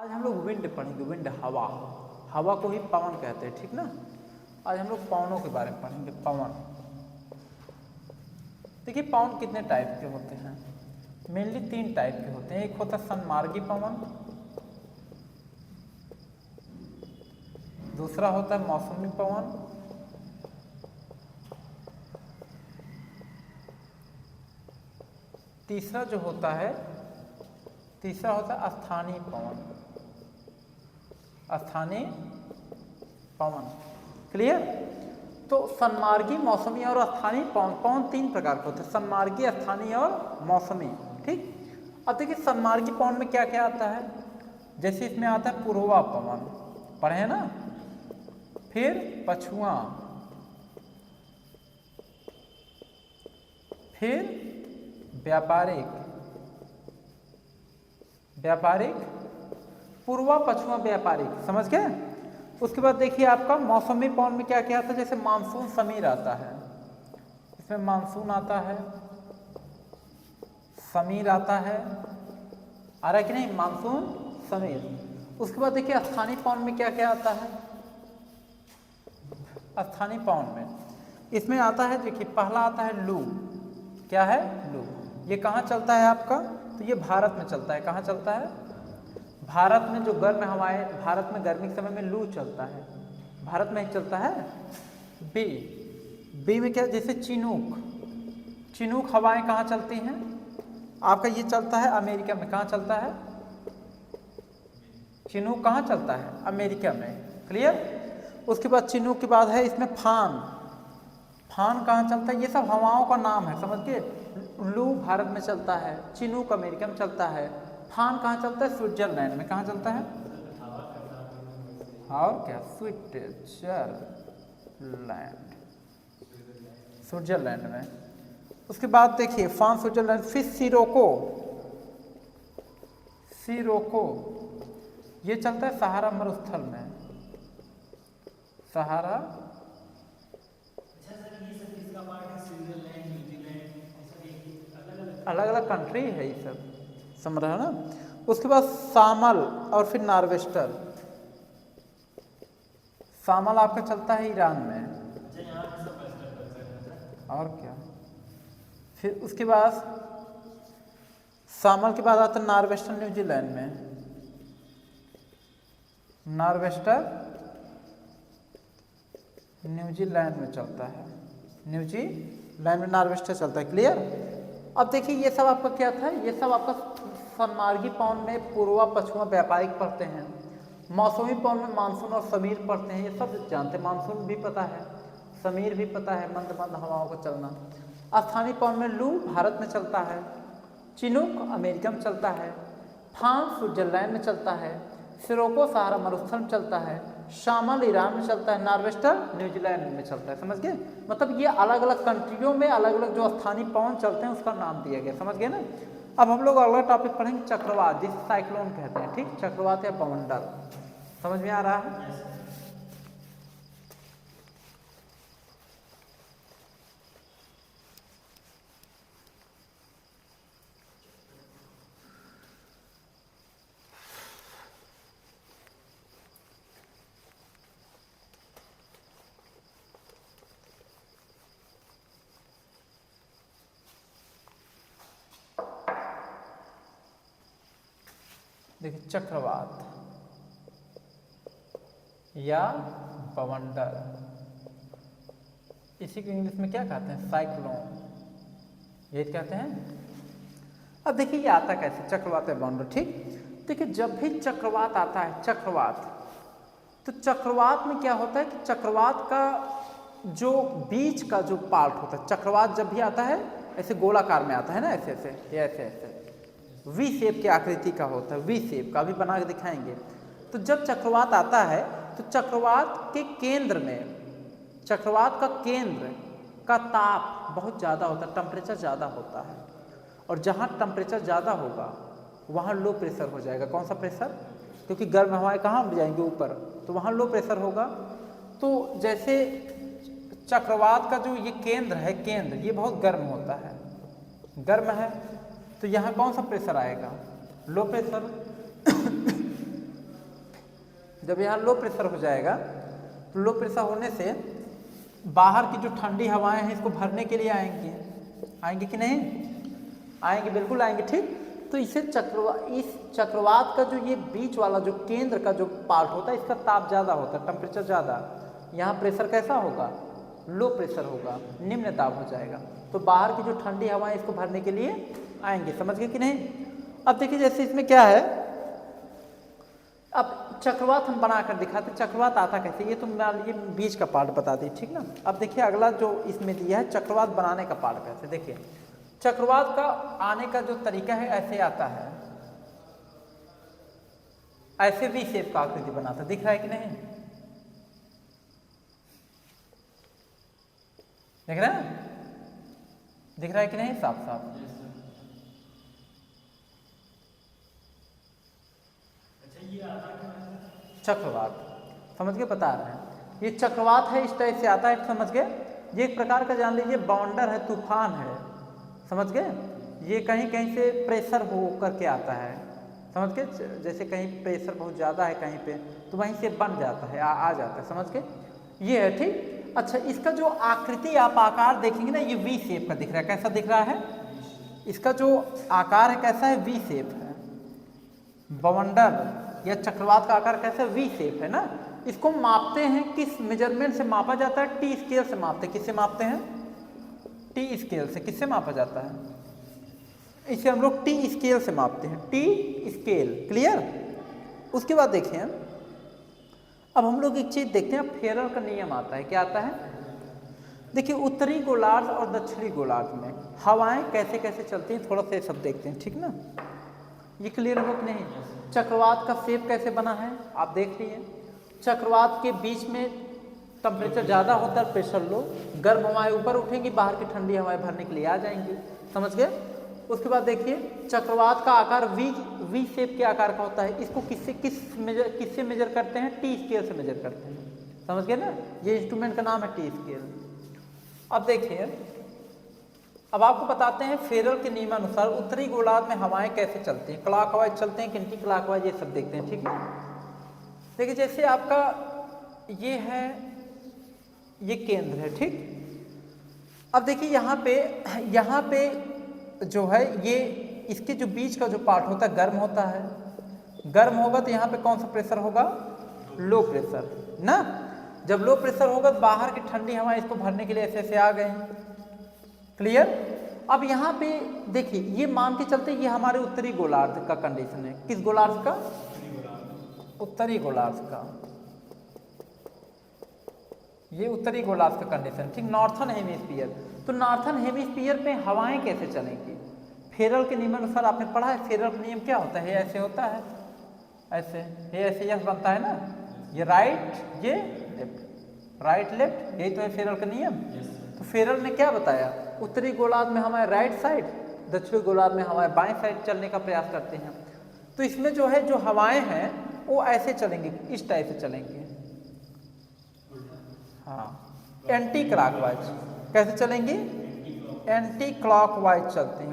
आज हम लोग विंड पढ़ेंगे। विंड हवा, हवा को ही पवन कहते हैं, ठीक ना। आज हम लोग पवनों के बारे में पढ़ेंगे। पवन, देखिए पवन कितने टाइप के होते हैं। मेनली 3 टाइप के होते हैं। एक होता है सन्मार्गी पवन, दूसरा होता है मौसमी पवन, तीसरा होता है स्थानीय पवन। स्थानीय पवन, क्लियर। तो सन्मार्गी, मौसमी और स्थानीय पवन। पवन 3 प्रकार के होते हैं, सन्मार्गी, स्थानीय और मौसमी, ठीक। अब देखिए सन्मार्गी पवन में क्या क्या आता है। जैसे इसमें आता है पूर्वा पवन, पढ़े ना, फिर पछुआ, फिर व्यापारिक, पूर्वा पछुआ व्यापारिक, समझ गए। उसके बाद देखिए आपका मौसमी पवन में क्या क्या आता है। जैसे मानसून समीर आता है, इसमें मानसून आता है, समीर आता है, आ रहा है कि नहीं, मानसून समीर। उसके बाद देखिए स्थानीय पवन में क्या क्या आता है। स्थानीय पवन में इसमें आता है, देखिए पहला आता है लू। क्या है, लू। ये कहाँ चलता है आपका, तो ये भारत में चलता है। कहाँ चलता है, भारत में। जो गर्म हवाएं, भारत में गर्मी के समय में लू चलता है, भारत में ही चलता है। बी में क्या, जैसे चिनूक हवाएं कहाँ चलती हैं आपका, ये चलता है अमेरिका में। कहाँ चलता है, चिनूक कहाँ चलता है, अमेरिका में, क्लियर। उसके बाद चिनूक के बाद है इसमें फान कहाँ चलता है। ये सब हवाओं का नाम है, समझ के। लू भारत में चलता है, चिनूक अमेरिका में चलता है, फान कहाँ चलता है, स्विट्जरलैंड में। कहाँ चलता है, और क्या, स्विट्जरलैंड में। उसके बाद देखिए फान स्विट्जरलैंड, फिर सिरोको ये चलता है सहारा मरुस्थल में। सहारा, अलग अलग कंट्री है ये सब, समझ रहे हो ना। उसके बाद सामल और फिर नार्वेस्टर। सामल आपका चलता है ईरान में, और क्या। फिर उसके बाद सामल के बाद आता है नार्वेस्टर, न्यूजीलैंड में। नार्वेस्टर न्यूजीलैंड में चलता है, न्यूजीलैंड में नार्वेस्टर चलता है, क्लियर। अब देखिए ये सब आपका क्या था, ये सब आपका सन्मार्गी पवन में पूर्वा पछुआ व्यापारिक पढ़ते हैं। मौसमी पवन में मानसून और समीर पढ़ते हैं, ये सब जानते हैं। मानसून भी पता है, समीर भी पता है, मंद मंद हवाओं का चलना। स्थानीय पवन में लू भारत में चलता है, चिनूक अमेरिका में चलता है, फान स्विट्जरलैंड में चलता है, सिरोको सहारा मरुस्थल में चलता है, शामल ईरान में चलता है, नार्वेस्टर न्यूजीलैंड में चलता है, समझ गए। मतलब ये अलग अलग कंट्रियों में अलग अलग जो स्थानीय पवन चलते हैं उसका नाम दिया गया, समझ गए ना। अब हम लोग अगला टॉपिक पढ़ेंगे चक्रवात, जिसे साइक्लोन कहते हैं, ठीक। चक्रवात या बवंडर, समझ में आ रहा है। देखिए चक्रवात या बवंडर, इसी को इंग्लिश में क्या कहते हैं, साइक्लोन, ये कहते हैं। अब देखिए ये आता कैसे, चक्रवात या बवंडर, ठीक। देखिए जब भी चक्रवात आता है, तो चक्रवात में क्या होता है कि चक्रवात का जो बीच का जो पार्ट होता है, चक्रवात जब भी आता है ऐसे गोलाकार में आता है ना, ऐसे ऐसे वी शेप की आकृति का होता है, वी शेप का, अभी बना के दिखाएंगे। तो जब चक्रवात आता है तो चक्रवात के केंद्र में, चक्रवात का केंद्र का ताप बहुत ज़्यादा होता है, टेम्परेचर ज़्यादा होता है। और जहाँ टेम्परेचर ज़्यादा होगा वहाँ लो प्रेशर हो जाएगा। कौन सा प्रेशर, क्योंकि गर्म हवाएं कहाँ जाएंगी, ऊपर, तो वहाँ लो प्रेशर होगा। तो जैसे चक्रवात का जो ये केंद्र है, ये बहुत गर्म होता है, गर्म है, तो यहाँ कौन सा प्रेशर आएगा, लो प्रेशर। जब यहाँ लो प्रेशर हो जाएगा तो लो प्रेशर होने से बाहर की जो ठंडी हवाएं हैं इसको भरने के लिए आएंगी कि नहीं? आएंगे, बिल्कुल आएंगे, ठीक। तो इस चक्रवात का जो ये बीच वाला जो केंद्र का जो पार्ट होता है इसका ताप ज़्यादा होता है, टेम्परेचर ज़्यादा। यहाँ प्रेशर कैसा होगा? लो प्रेशर होगा, निम्न दाब हो जाएगा। तो बाहर की जो ठंडी हवाएं इसको भरने के लिए आएंगे, समझ गए कि नहीं? अब देखिए जैसे इसमें क्या है, अब चक्रवात हम बनाकर दिखाते, चक्रवात आता कैसे, ये तो ये बीच का पार्ट बता दी, ठीक ना। अब देखिए अगला जो इसमें दिया है चक्रवात बनाने का पार्ट कैसे। देखिए चक्रवात का आने का जो तरीका है ऐसे आता है, ऐसे वी शेप का आकृति बनाता, दिख रहा है कि नहीं? दिख रहा है? दिख रहा है कि नहीं? साफ साफ चक्रवात, समझ के बता रहे हैं। ये चक्रवात है, इस टाइप से आता है, समझ गए? ये एक प्रकार का जान लीजिए बाउंडर है, तूफान है, समझ गए? ये कहीं कहीं से प्रेशर हो करके आता है, समझ गए? जैसे कहीं प्रेशर बहुत ज़्यादा है कहीं पे तो वहीं से बन जाता है, आ जाता है, समझ गए? ये है, ठीक। अच्छा, इसका जो आकृति आप आकार देखेंगे ना, ये वी शेप का दिख रहा है, कैसा दिख रहा है? इसका जो आकार है कैसा है? वी शेप है। बवंडर या चक्रवात का आकार कैसा? वी शेप है ना। इसको मापते हैं किस मेजरमेंट से मापा जाता है? टी स्केल से मापते हैं। किससे मापते हैं? टी स्केल से। किससे मापा जाता है? इसे हम लोग टी स्केल से मापते हैं, टी स्केल, क्लियर? उसके बाद देखिए अब हम लोग एक चीज देखते हैं, फेरल का नियम आता है, क्या आता है? देखिए उत्तरी गोलार्ध और दक्षिणी गोलार्ध में हवाएं कैसे कैसे चलती हैं, थोड़ा सा सब देखते हैं, ठीक ना। ये क्लियर हो कि नहीं? चक्रवात का शेप कैसे बना है आप देख लीजिए। चक्रवात के बीच में टेम्परेचर ज़्यादा होता है, प्रेशर लो, गर्म हवाएं ऊपर उठेंगी, बाहर की ठंडी हवाएं भरने के लिए आ जाएंगी, समझ गए? उसके बाद देखिए चक्रवात का आकार वी शेप के आकार का होता है। इसको किससे मेजर करते हैं? टी स्केल से मेजर करते हैं, समझ गए ना। ये इंस्ट्रूमेंट का नाम है टी स्केल। अब देखिए, अब आपको बताते हैं फेरल के नियमानुसार उत्तरी गोलार्ध में हवाएं कैसे चलती हैं, क्लॉकवाइज चलते हैं कि एंटी क्लॉकवाइज, ये सब देखते हैं, ठीक है। देखिए जैसे आपका ये है, ये केंद्र है, ठीक। अब देखिए यहाँ पे जो है ये इसके जो बीच का जो पार्ट होता है गर्म होता है, गर्म होगा तो यहाँ पे कौन सा प्रेशर होगा? लो प्रेशर ना। जब लो प्रेशर होगा तो बाहर की ठंडी हवा इसको भरने के लिए ऐसे ऐसे आ गए, क्लियर? अब यहाँ पे देखिए ये मान के चलते ये हमारे उत्तरी गोलार्ध का कंडीशन है। किस गोलार्ध का? उत्तरी गोलार्ध का। ये उत्तरी गोलार्ध का कंडीशन, ठीक। नॉर्थन हेमिस्फीयर, तो नॉर्थन हेमिस्फीयर पे हवाएं कैसे चलेंगी? फेरल के नियम अनुसार आपने पढ़ा है, फेरल का नियम क्या होता है? ऐसे होता है, ऐसे, ये ऐसे यस बनता है ना, ये राइट, ये लेफ्ट, राइट लेफ्ट, यही तो है फेरल का नियम। तो फेरल ने क्या बताया? उत्तरी गोलार्ध में हमारे राइट साइड, दक्षिणी गोलार्ध में हमारे बाएं साइड चलने का प्रयास करते हैं। तो इसमें जो है जो हवाएं हैं वो ऐसे चलेंगी, इस टाइप से चलेंगी, हाँ, एंटी क्लॉकवाइज। कैसे चलेंगी? एंटी क्लॉकवाइज चलती हैं,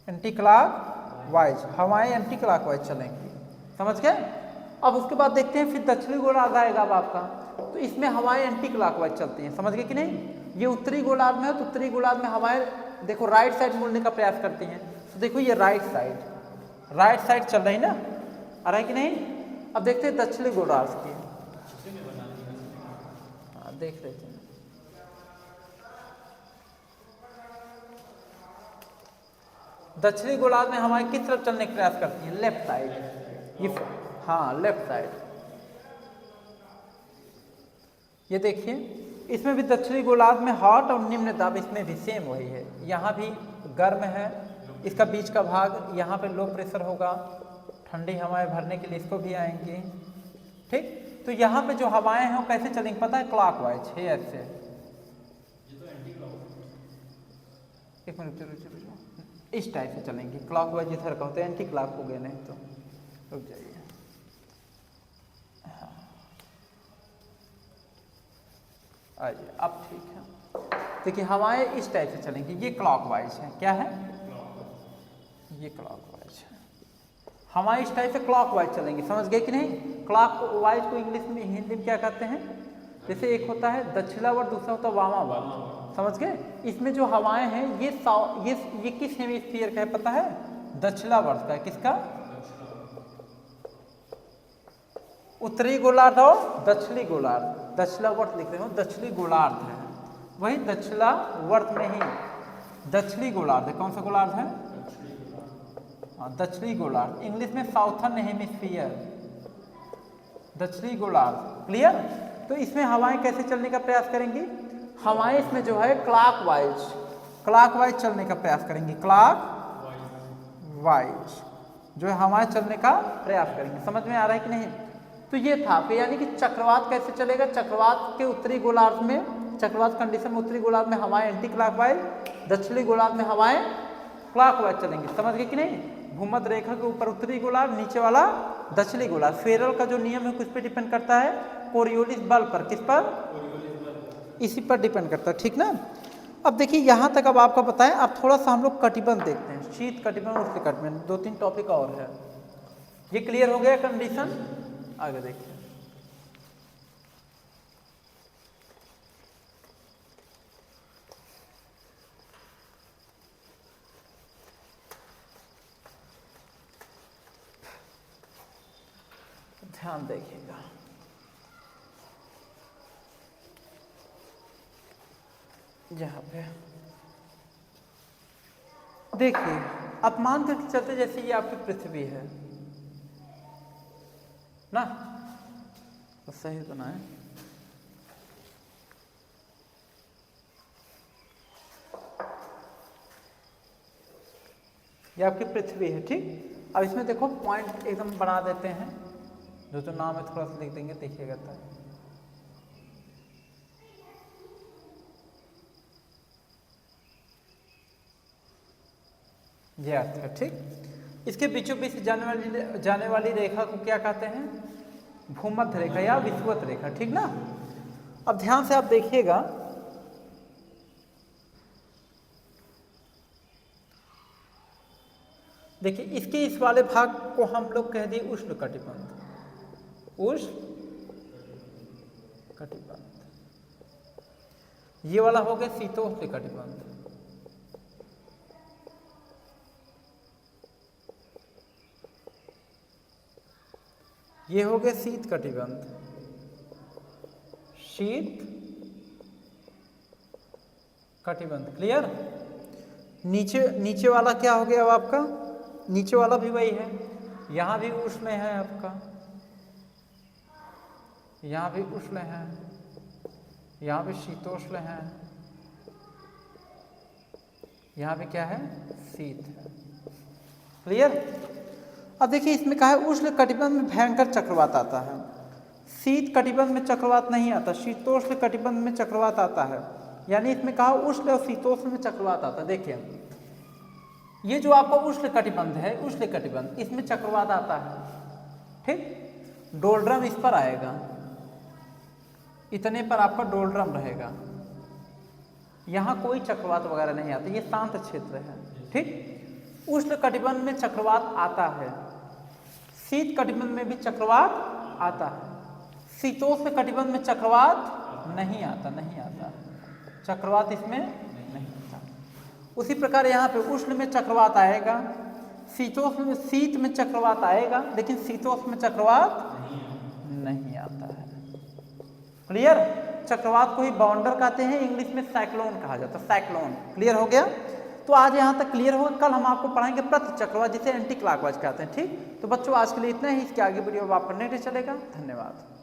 एंटी क्लॉकवाइज, हवाएं एंटी क्लॉकवाइज चलेंगी, समझ गए? अब उसके बाद देखते हैं फिर दक्षिणी गोलार्ध आएगा अब आपका, तो इसमें हवाएं एंटी क्लॉकवाइज चलती हैं, समझ गए कि नहीं? ये उत्तरी गोलार्ध में है, तो उत्तरी गोलार्ध में हवाएं देखो राइट साइड मुड़ने का प्रयास करती हैं। तो देखो ये राइट साइड चल रही ना, आ रहा है कि नहीं? अब देखते हैं दक्षिणी गोलार्ध की, हाँ देख लेते हैं। दक्षिणी गोलार्ध में हवाएं किस तरफ चलने का प्रयास करती हैं? लेफ्ट साइड, ये हाँ लेफ्ट साइड। ये देखिए इसमें भी दक्षिणी गोलार्ध में हॉट और निम्न दाब, इसमें भी सेम वही है, यहाँ भी गर्म है, इसका बीच का भाग यहाँ पे लो प्रेशर होगा, ठंडी हवाएं भरने के लिए इसको भी आएंगी, ठीक। तो यहाँ पे जो हवाएं हैं वो कैसे चलेंगी पता है? क्लॉकवाइज है, ऐसे। एक मिनट रुको, इस टाइप से चलेंगी, क्लॉकवाइज इधर का होता है, एंटी क्लॉक हो गए, नहीं तो रुक जाइए, हाँ आइए अब ठीक है। देखिए हवाएं इस टाइप से चलेंगी, ये क्लॉकवाइज है, क्या है? ये क्लॉकवाइज है। हवाएं इस टाइप से क्लॉक वाइज चलेंगी, समझ गए कि नहीं। क्लॉक वाइज को इंग्लिश में हिंदी में क्या कहते हैं, जैसे एक होता है दक्षिणावर्त, दूसरा होता है वामावर्त, समझ गए। इसमें जो हवाएं हैं ये किस हेमिस्फीयर का है पता है, दक्षिणावर्त का है। किसका, उत्तरी गोलार्ध और दक्षिणी गोलार्ध, दक्षिणावर्त लिख रहे हो, दक्षिणी गोलार्ध है, वही दक्षिणावर्त में ही दक्षिणी गोलार्ध है। कौन सा गोलार्ध है, दक्षिणी गोलार्ध, इंग्लिश में साउथर्न हेमिस्फीयर, दक्षिणी गोलार्ध। क्लियर। तो इसमें हवाएं कैसे चलने का प्रयास करेंगी, हवाएं इसमें जो है क्लॉकवाइज चलने का प्रयास करेंगी, क्लॉकवाइज जो है हवाएं चलने का प्रयास करेंगे। समझ में आ रहा है कि नहीं। तो ये था, यानी कि चक्रवात कैसे चलेगा, चक्रवात के उत्तरी गोलार्ध में, चक्रवात कंडीशन में उत्तरी गोलार्ध में हवाएं एंटी क्लॉकवाइज, दक्षिणी गोलार्ध में हवाएं क्लॉकवाइज चलेंगी। समझ गए कि नहीं। भूमध्य रेखा के ऊपर उत्तरी गोलार्ध, नीचे वाला दक्षिणी गोलार्ध। फेरल का जो नियम है किस पे डिपेंड करता है, कोरियोलिस बल पर। किस पर, इसी पर डिपेंड करता है, ठीक ना। अब देखिए यहाँ तक अब आपको पता है। अब थोड़ा सा हम लोग कटिबंध देखते हैं, शीत कटिबंध, उष्ण कटिबंध, 2-3 टॉपिक और है। ये क्लियर हो गया कंडीशन, आगे देखिए। ध्यान देखिएगा, यहाँ पे देखिए, अब मान करके चलते जैसे ये आपकी पृथ्वी है ना, तो सही बनाए। ये आपकी पृथ्वी है, ठीक। अब इसमें देखो पॉइंट एकदम बना देते हैं, जो नाम है थोड़ा सा लिख देंगे, देखिएगा तो ये अर्थ है, ठीक। इसके बीचों बीच जाने वाली रेखा को क्या कहते हैं, भूमध्य रेखा या विषुवत रेखा, ठीक ना। अब ध्यान से आप देखिएगा, देखिए इसके इस वाले भाग को हम लोग कह दिए उष्ण कटिबंध, उष्ण कटिबंध। ये वाला हो गया शीतोष्ण कटिबंध। ये हो गया शीत कटिबंध, शीत कटिबंध। क्लियर। नीचे वाला क्या हो गया अब आपका, नीचे वाला भी वही है, यहां भी उष्ण है आपका, यहां भी उष्ण है, यहां भी शीतोष्ण है, यहां भी क्या है, शीत है। क्लियर। अब देखिए इसमें कहा है उष्ण कटिबंध में भयंकर चक्रवात आता है, शीत कटिबंध में चक्रवात नहीं आता, शीतोष्ण कटिबंध में चक्रवात आता है। यानी इसमें कहा उष्ण और शीतोष्ण में चक्रवात आता है। देखिए ये जो आपका उष्ण कटिबंध है, उष्ण कटिबंध, इसमें चक्रवात आता है, ठीक। डोलड्रम इस पर आएगा, इतने पर आपका डोलड्रम रहेगा, यहां कोई चक्रवात वगैरह नहीं आता, ये शांत क्षेत्र है, ठीक। उष्ण कटिबंध में चक्रवात आता है, शीत कटिबंध में भी चक्रवात आता है, शीतोष्ण कटिबंध में चक्रवात नहीं आता, चक्रवात इसमें नहीं आता। उसी प्रकार यहाँ पे उष्ण में चक्रवात आएगा, शीतोष्ण में, शीत में चक्रवात आएगा, लेकिन शीतोष्ण में चक्रवात नहीं आता है। क्लियर। चक्रवात को ही बाउंडर कहते हैं, इंग्लिश में साइक्लोन कहा जाता है, साइक्लोन। क्लियर हो गया। तो आज यहाँ तक क्लियर होगा, कल हम आपको पढ़ाएंगे प्रति चक्रवात, जिसे एंटी क्लॉकवाइज कहते हैं, ठीक। तो बच्चों आज के लिए इतना ही, इसके आगे वीडियो आप पढ़ने चलेगा। धन्यवाद।